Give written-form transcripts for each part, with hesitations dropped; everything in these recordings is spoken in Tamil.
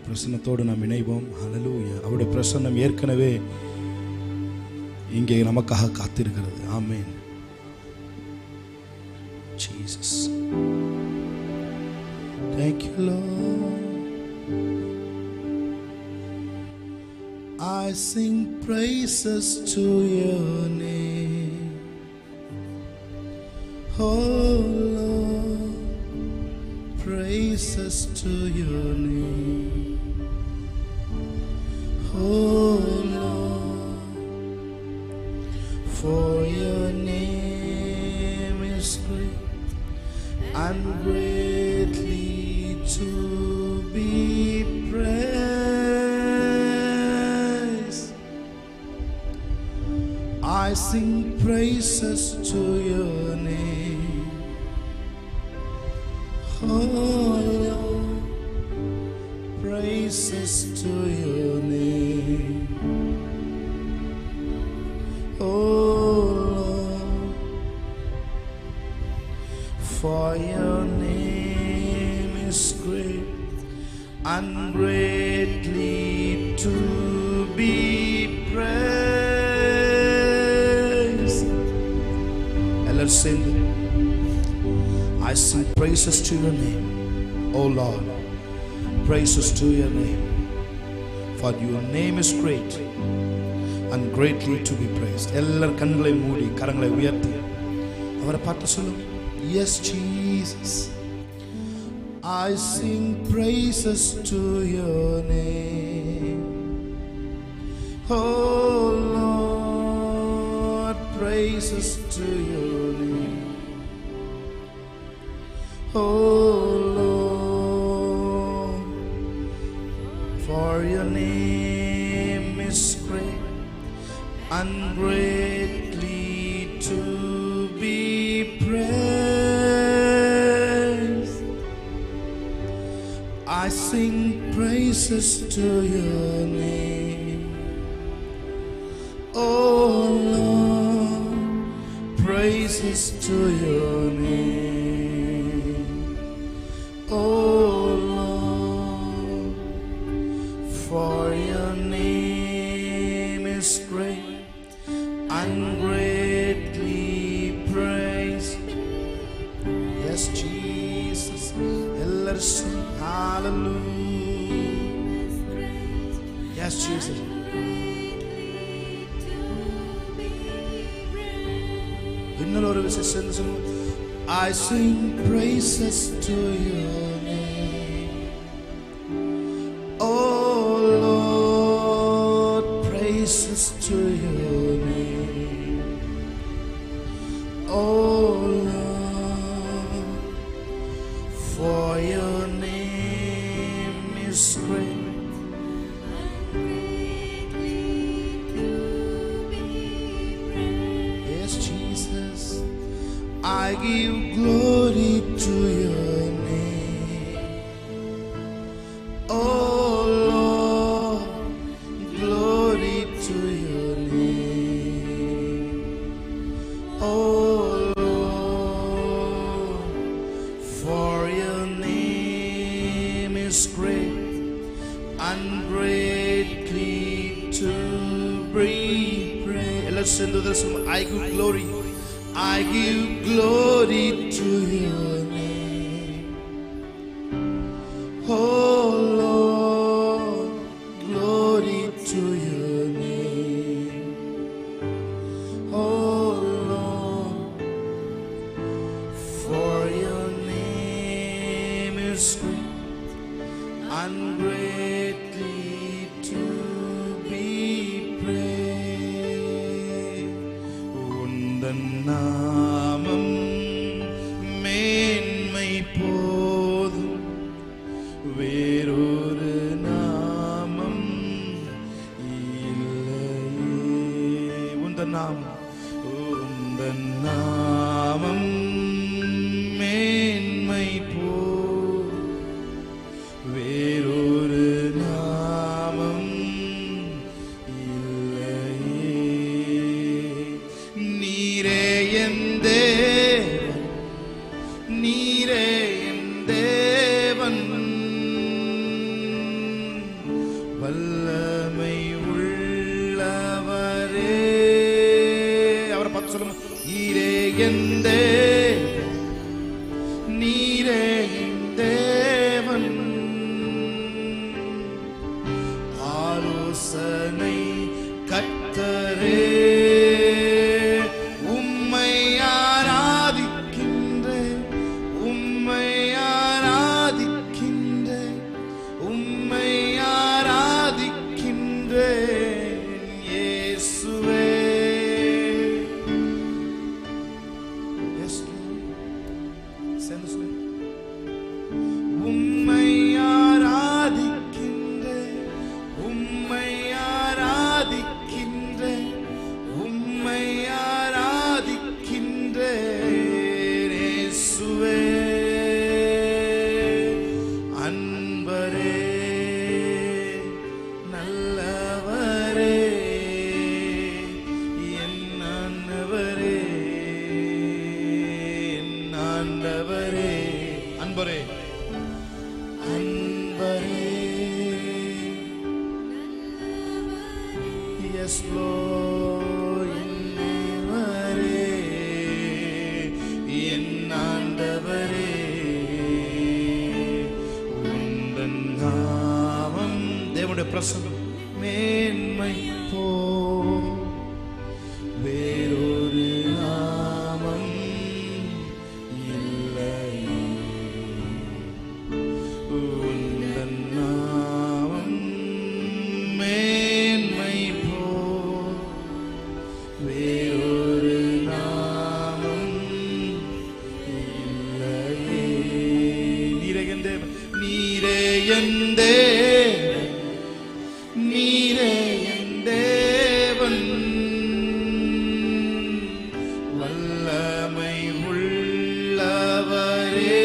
பிரசன்னத்தோடு நாம் இணைவோம். ஹல்லேலூயா. அவருடைய பிரசன்னம் ஏற்கனவே இங்கே நமக்காக காத்திருக்கிறது. ஆமென். Jesus. Thank you, Lord. I sing praises to your name, oh Lord, praises to your name, oh Lord, for your name is great and greatly to be praised. I sing praises to your name, oh Lord, praises to your name, oh Lord, for your name is great and greatly to be praised. Let's sing. I sing praises to your name, oh Lord, praises to your name, for your name is great and greatly to be praised. எல்லார் கண்களை மூடி கரங்களை உயர்த்தி அவரை பார்த்து சொல்லுங்க. Yes, Jesus. I sing praises to your name, oh Lord, praises to your name, oh Lord, for your name is great and greatly to be praised. I sing praises to your name, oh Lord, praises to your name, oh Lord, for your name is great and greatly praised. Yes, Jesus. Hallelujah. Yes, Jesus. இன்னொரு விசேஷம் சொல்லுங்க. I sing praises to your name, oh Lord, praises to your name, oh Lord, for your name is great. Yes, Jesus. I give glory to your name, oh Lord, glory to your name, oh Lord, for your name is great and greatly to be praised. Let's sing to this one. I give glory. I give glory to your name, oh Lord, glory to your name, oh Lord, for your name is great and greatly to be praised. உந்தன் நாமம் மேன்மை போதும், வேறொரு நாமம் இல்லையே. உந்தன் நாமம் மேன்மை போதும், வேறொரு நாமம் இல்லையே. நீரே என் தேவன், நீரே என் தேவன், சொல்லுங்க. நீரே என் தேவன், நீரே என் தேவன், ஆலோசனை கர்த்தரே, உம்மை ஆராதிக்கின்றேன், உம்மை ஆராதிக்கின்றேன், உம்மை ஆராதிக்கின்றேன் இயேசுவே. உம்மை ஆராதிக்கின்றேன், உம்மை ஆராதிக்கின்றேன், உம்மை ஆராதிக்கின்றேன் இயேசுவே. அன்பரே, நல்லவரே, என் ஆண்டவரே, என் ஆண்டவரே. அன்பரே, அன்பரே, yes Lord, என்னவரே, என் ஆண்டவரே, உந்தன் நாமம், தேவனுடைய பிரசன்னம் மேன்மை போ, வேறொரு நாமம் இல்லை, உந்தன் நாமம் மேன்மை போ, வேறொரு நாமம் இல்லையே. நீரே என் தேவன், நீரே என் தேவன், நீரே என் தேவன், வல்லமை உள்ளவரே,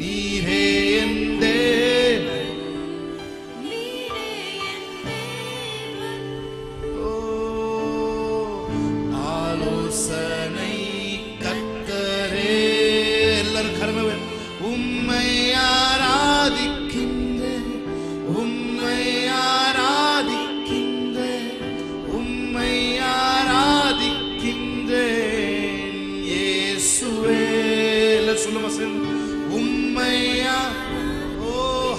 நீரே என் தேவன், ஓ ஆலோசனை கர்த்தரே. எல்லாரும் கரமே, உம்மை ஆராதிக்கின்றேன், உம்மை ஆராதிக்கின்றேன், உம்மை ஆராதிக்கின்றேன் இயேசுவே. எல்லாரும் சொல்லுமா சேர்ந்து, உம்மை ஓ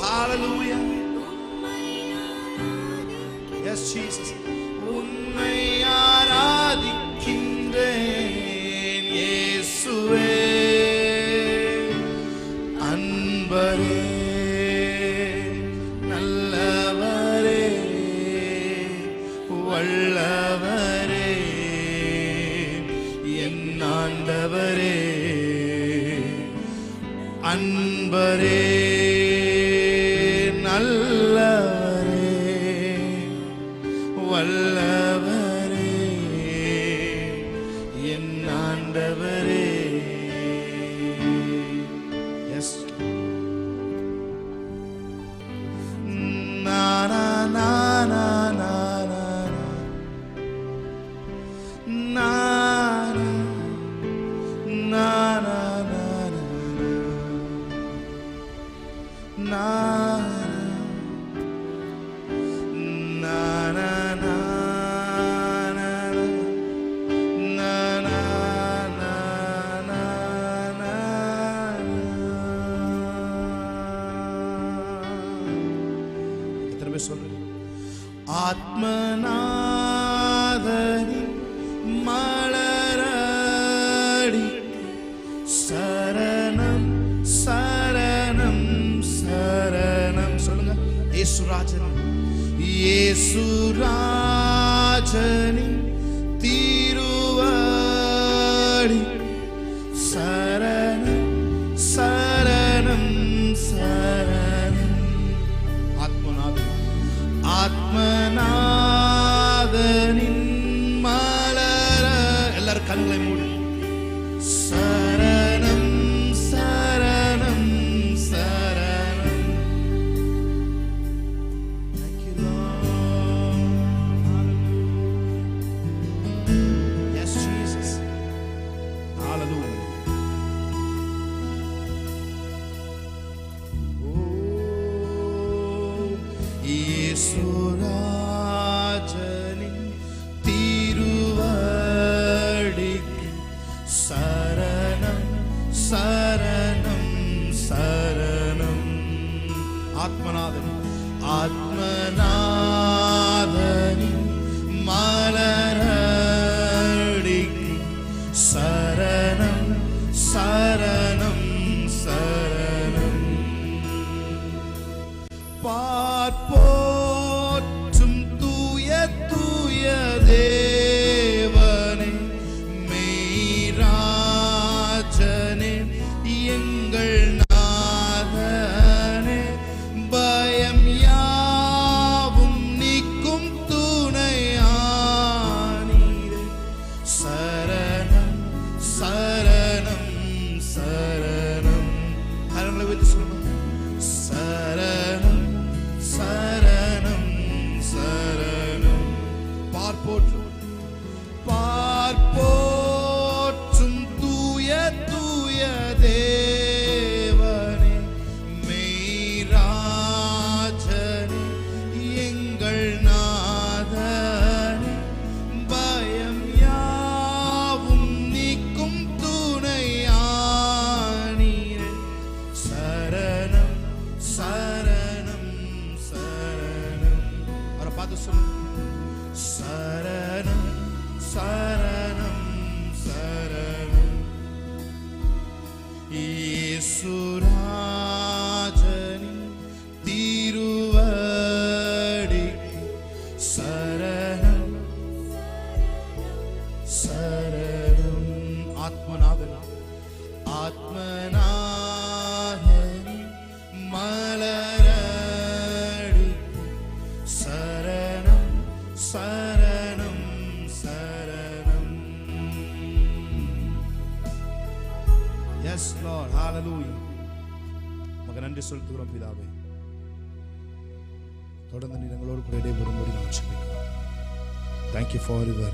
ஹalleluya, yes Jesus, உம்மை ஆராதிக்கின்றேன் இயேசுவே. அன்பரே, நல்லவரே, வல்லவரே, என் ஆண்டவரே, அன்பரே, நல்லவரே, வல்லவரே, என் ஆண்டவரே. எஸ் na na na na na na na na na ஆத்மநாதனின் மலரடி சரணம் சரணம் சரணம். சொல்லுங்க, இயேசுராஜனின், இயேசுராஜனின் திருவடி சரணம் சரணம் சரணம். ஆத்மநாதனின் மலர, எல்லாரும் கண்களை மூடி, சரணம் சரணம் சரணம். Thank you Lord. Yes Jesus. Hallelujah. இயேசுராஜனின் திருவடி சரணம் சரணம். கரங்களை வைத்து சொல்லுங்க. சரணம் சரணம் சரணம். பார்ப்போற்றும் பார்ப்போற்றும் தூய தூய தேவனே, மெய்ராஜனே, எங்கள் நாதனே, பயம் யாவும் நீக்கும் துணையானீரே. சரணம் சரணம் சரணம். அவரை பார்த்து சொல்லுங்க. சரணம் சரணம் சரணம். இயேசுராஜனி திருவடி சரணம் சரணம். ஆத்மநாதனா ஆத்மநாதனி மலரடி சரணம் சரணம் சரணம். Yes Lord, hallelujah. மகன் நன்றி செலுத்துகிறோம் பிதாவே. தொடர்ந்து நீர் எங்களோடு கூட இடைபெறும்படி நான் ஜெபிக்கிறோம். Thank you for your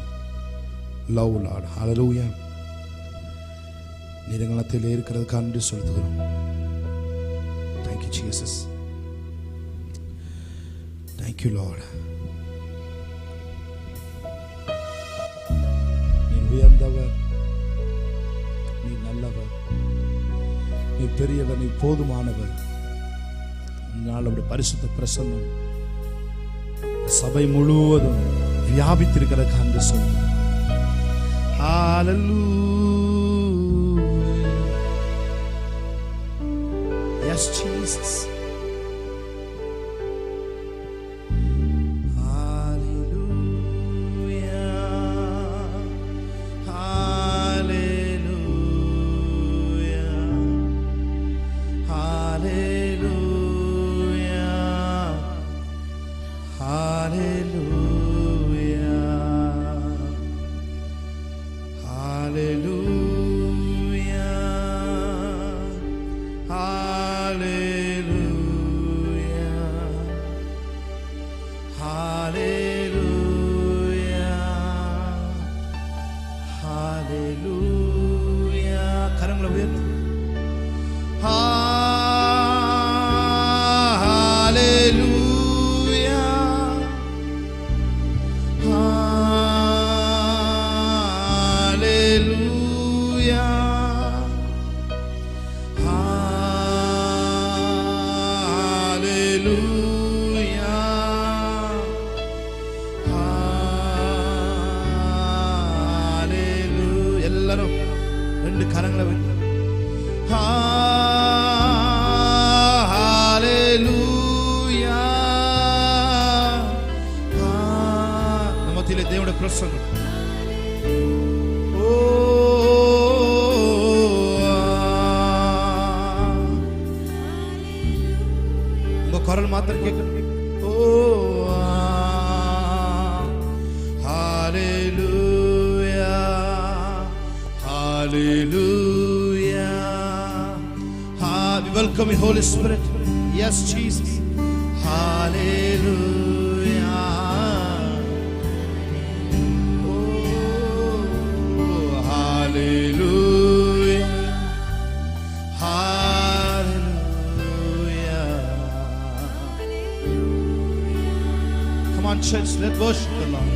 love Lord, hallelujah. நீர் எங்கள் மத்தியிலே இருக்கிறதுக்கு நன்றி செலுத்துகிறோம். Thank you Jesus. Thank you Lord. நீர் உயர்ந்தவர், நீர் நல்லவர், நீர் பெரியவர், நீர் போதுமானவர். நாளுடைய பரிசுத்த பிரசன்னம் சபை முழுவதும் வியாபித்திருக்கிறதுக்கு நன்றி சொல்லுங்கள். Hallelujah. Yes Jesus. கரங்களை உயர்த்து. எல்லாரும் ரெண்டு கரங்களை வைத்து நமத்திலே தேவனுடைய பிரசன்னம். உங்க குரல் மாத்திரம் கேட்கணும். Hallelujah. We welcome you, Holy Spirit. Yes, Jesus. Hallelujah. Oh, hallelujah. Hallelujah. Come on, church, let's worship the Lord.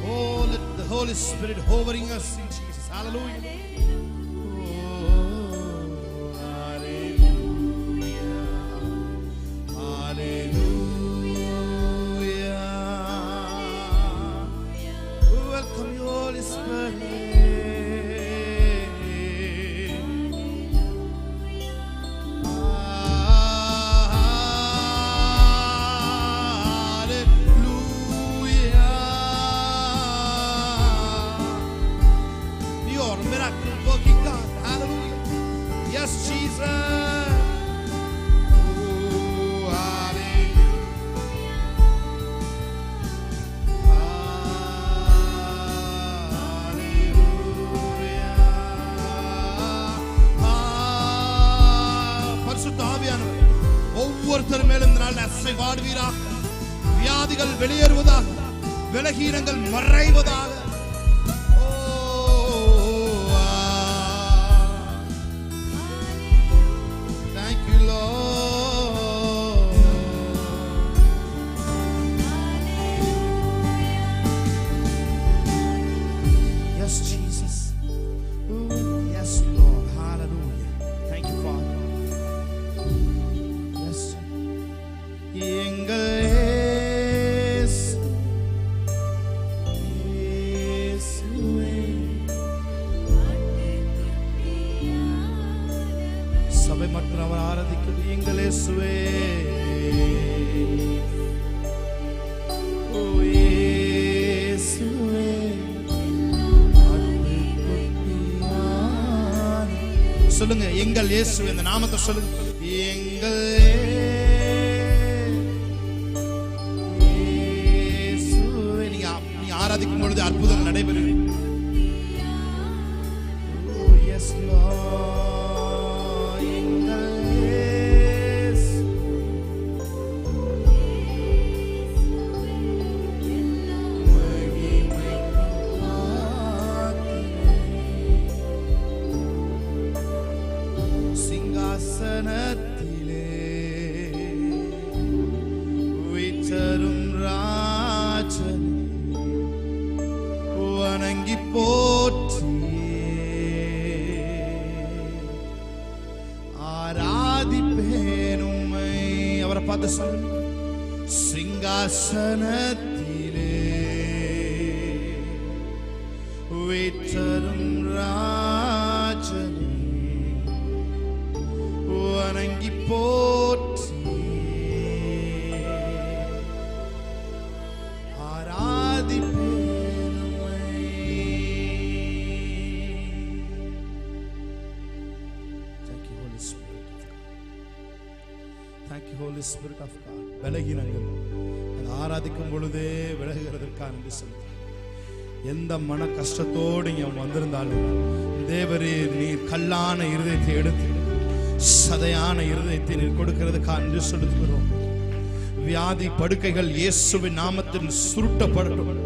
Oh, let the Holy Spirit hovering us in Jesus. Hallelujah. ஒவ்வொருத்தர் மேலும் இந்த நாள் அசைவாடுவீராக. வியாதிகள் வெளியேறுவதாக, விலகீனங்கள் மறைவதாக. Thank you, Lord. Yes, Jesus. Yes, Lord. Hallelujah. Thank you, Father. சபை மற்றும் அவர் ஆராதிக்கிறது எங்கள் இயேசுவே. ஓ இயேசுவே, சொல்லுங்க எங்கள் இயேசுவே, இந்த நாமத்தை சொல்லுங்க. எங்கள் இயேசுவே. நீங்க ஆராதிக்கும் பொழுது அற்புதம் நடைபெறும். Yes, Lord. சிங்காசனத்திலே வீற்றரும் ராஜன் வணங்கி போற்றியே ஆராதிப்பேன் உம்மை. அவரை பார்த்து சொல்லுங்க. சிங்காசனத்திலே வீற்றரும் ராஜன் வணங்கி போற்றியே ஆராதிப்பேன் உம்மை. Thank you, Holy Spirit of God. Thank you, Holy Spirit of God. விலகினங்கள் ஆராதிக்கும் பொழுதே விலகுகிறதற்காக நன்றி சொல்லுங்கள். எந்த மன கஷ்டத்தோடு இங்கே வந்திருந்தாலும் தேவரே நீர் கல்லான இருதயத்தை எடுத்து சதையான இருதயத்தை நீர் கொடுக்கிறதுக்காக நன்றி சொல்லுகிறோம். வியாதி படுக்கைகள் இயேசுவின் நாமத்தில் சுருட்டப்படட்டும்.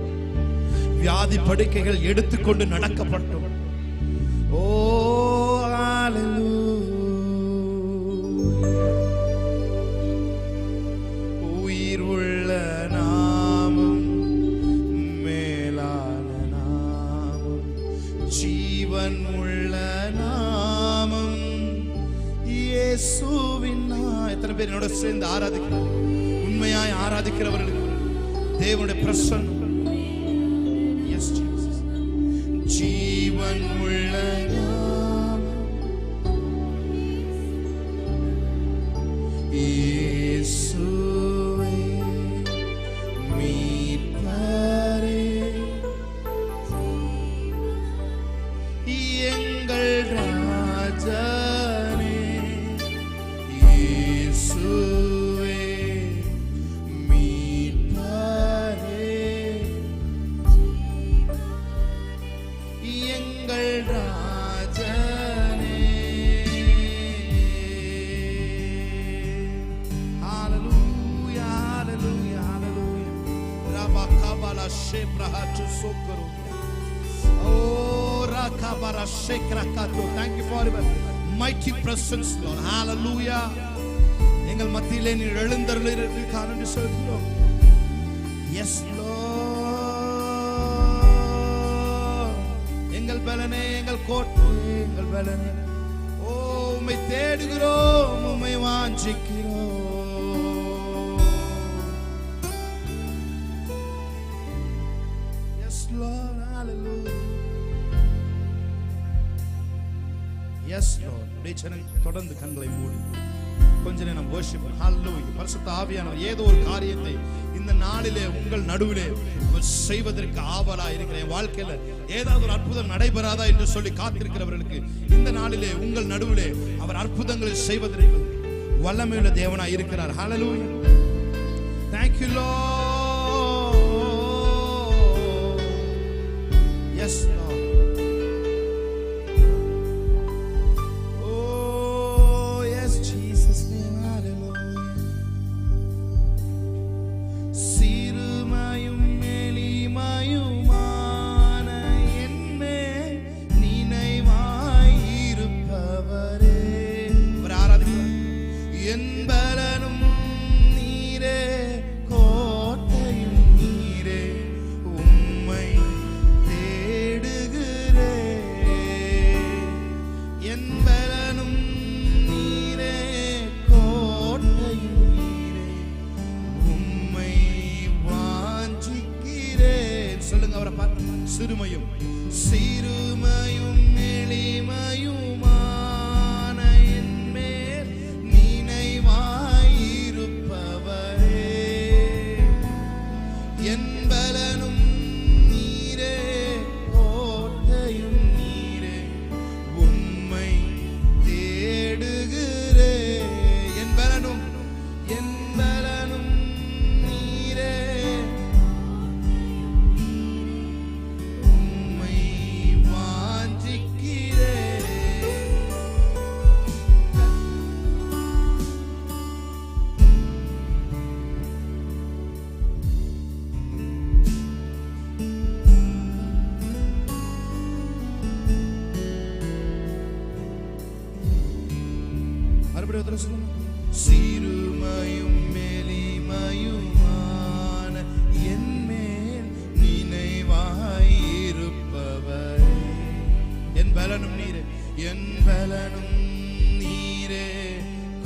வியாதி படுக்கைகள் எடுத்துக்கொண்டு நடக்கப்படட்டும். ஓ உயிர் உள்ள நாமம், மேலான நாமம், ஜீவன் உள்ள நாமம் இயேசுவின். எத்தனை பேர் என்னோட சேர்ந்து ஆராதிக்கிறார்? உண்மையாய் ஆராதிக்கிறவர்களுக்கு தேவனுடைய பிரசன்னம். S Jesus. ஜீவன் உள்ள நாமம் இயேசுவே மீட்பரே எங்கள் ராஜா. Thank you for your mighty presence, Lord. Hallelujah. எங்கள் மத்தியிலே நீர் எழுந்தருளிருக்கிறீர். Yes, Lord. எங்கள் கோட்டை எங்கள் பலனே. ஓ உம்மை தேடுகிறோம், உம்மை வாஞ்சிக்கிறோம். Yes Lord, hallelujah. Yes Lord. தொடர்ந்து கண்களை மூடி கொஞ்ச நேரம் worship. Hallelujah. பரிசுத்த ஆவியானவர் ஏதோ ஒரு காரியத்தை இந்த நாளிலே உங்கள் நடுவிலே செய்வதற்கு ஆவலாய் இருக்கிறேன். வாழ்க்கையில ஏதாவது ஒரு அற்புதம் நடைபெறாதா என்று சொல்லி காத்திருக்கிறவர்களுக்கு இந்த நாளிலே உங்கள் நடுவிலே அவர் அற்புதங்களை செய்வதற்கு வல்லமையுள்ள தேவனாய் இருக்கிறார். Hallelujah. Thank you Lord. Yes Lord. சிறுமையும் எளிமையுமான என்மேல் நினைவாயிருப்பவரே. என் பலனும் நீரே, கோட்டையும் நீரே, உம்மை தேடுகிறே. என் பலனும் நீரே, சிறுமையும் எளிமையுமான என்மேல் நினைவாயிருப்பவரே. என் பலனும் நீரே, என் பலனும் நீரே,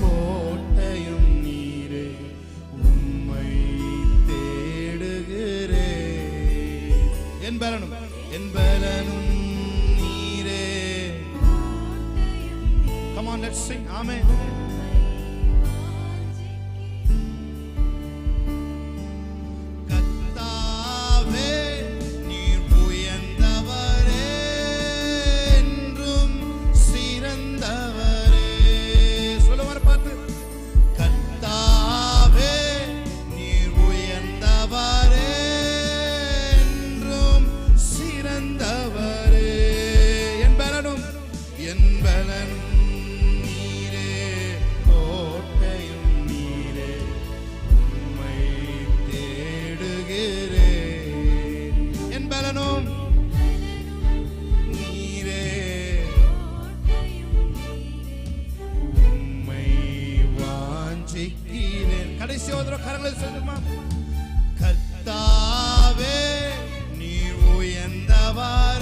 கோட்டையும் நீரே, உம்மை தேடுகிறே. என் பலனும் நீரே. Come on, let's sing. Amen. கடைசி ஒரு கரங்களை சொல்லுமா? கர்த்தாவே நீர் உயர்ந்தவர்